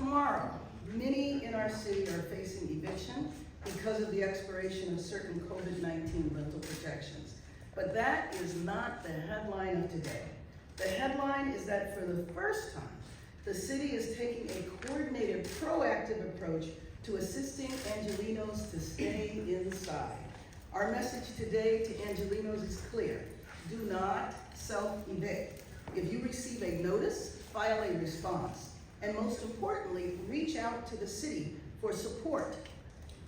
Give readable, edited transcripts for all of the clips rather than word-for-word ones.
Tomorrow, many in our city are facing eviction because of the expiration of certain COVID-19 rental protections. But that is not the headline of today. The headline is that for the first time, the city is taking a coordinated, proactive approach to assisting Angelenos to stay inside. Our message today to Angelenos is clear. Do not self-evict. If you receive a notice, file a response. And most importantly, reach out to the city for support.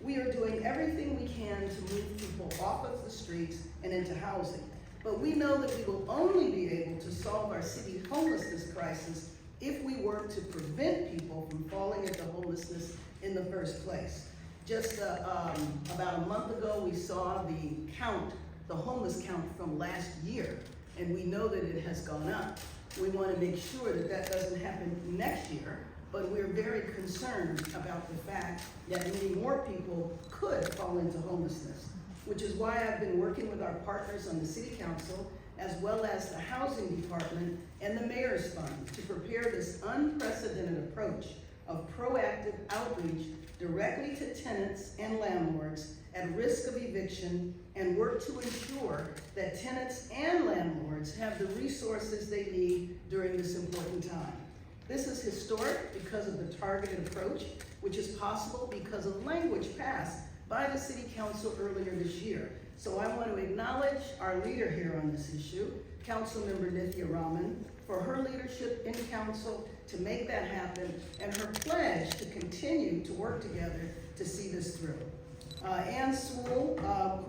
We are doing everything we can to move people off of the streets and into housing. But we know that we will only be able to solve our city homelessness crisis if we work to prevent people from falling into homelessness in the first place. Just about a month ago, we saw the homeless count from last year, and we know that it has gone up. We want to make sure that that doesn't happen next year, but we're very concerned about the fact that many more people could fall into homelessness, which is why I've been working with our partners on the City Council, as well as the Housing Department and the Mayor's Fund, to prepare this unprecedented approach of proactive outreach directly to tenants and landlords at risk of eviction, and work to ensure that tenants and landlords have the resources they need during this important time. This is historic because of the targeted approach, which is possible because of language passed by the City Council earlier this year. So I want to acknowledge our leader here on this issue, Councilmember Nithya Raman, for her leadership in Council to make that happen, and her pledge to continue to work together to see this through. Ann Sewell,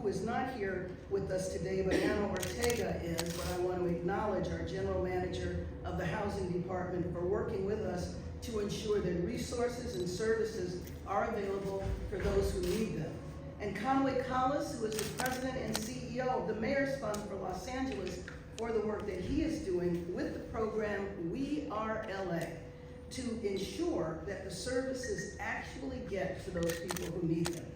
who is not here with us today, but Anna Ortega is, but I want to acknowledge our General Manager of the Housing Department for working with us to ensure that resources and services are available for those who need them. And Conway Collis, who is the President and CEO of the Mayor's Fund for Los Angeles, for the work that he is doing with the program We Are LA to ensure that the services actually get to those people who need them.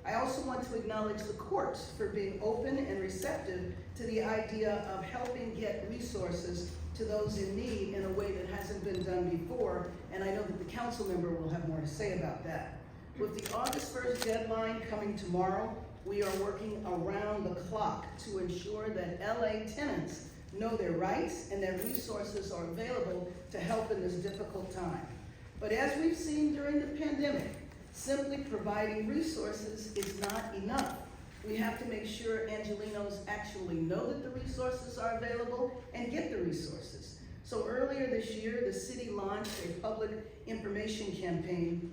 I also want to acknowledge the courts for being open and receptive to the idea of helping get resources to those in need in a way that hasn't been done before, and I know that the council member will have more to say about that. With the August 1st deadline coming tomorrow, we are working around the clock to ensure that LA tenants know their rights and that resources are available to help in this difficult time. But as we've seen during the pandemic, simply providing resources is not enough. We have to make sure Angelenos actually know that the resources are available and get the resources. So earlier this year, the city launched a public information campaign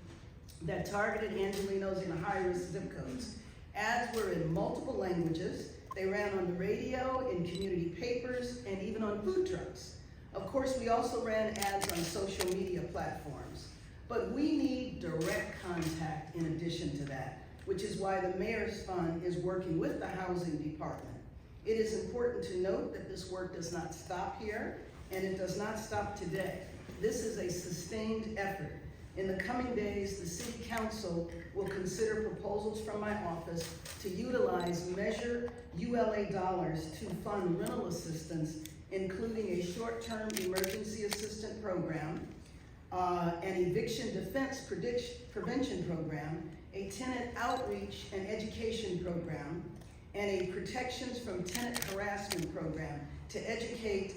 that targeted Angelenos in high-risk zip codes. Ads were in multiple languages. They ran on the radio, in community papers, and even on food trucks. Of course, we also ran ads on social media platforms. But we need direct contact in addition to that, which is why the Mayor's Fund is working with the Housing Department. It is important to note that this work does not stop here, and it does not stop today. This is a sustained effort. In the coming days, the City Council will consider proposals from my office to utilize Measure ULA dollars to fund rental assistance, including a short-term emergency assistance program, an eviction defense prevention program, a tenant outreach and education program, and a protections from tenant harassment program to educate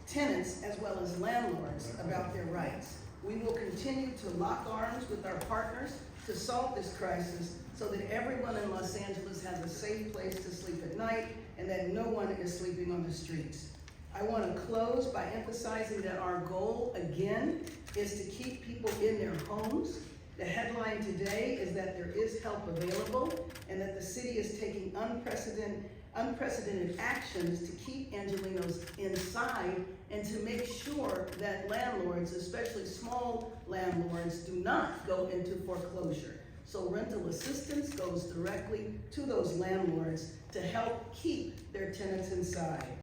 tenants as well as landlords about their rights. We will continue to lock arms with our partners to solve this crisis so that everyone in Los Angeles has a safe place to sleep at night and that no one is sleeping on the streets. I want to close by emphasizing that our goal, again, is to keep people in their homes. The headline today is that there is help available and that the city is taking unprecedented actions to keep Angelenos inside and to make sure that landlords, especially small landlords, do not go into foreclosure. So rental assistance goes directly to those landlords to help keep their tenants inside.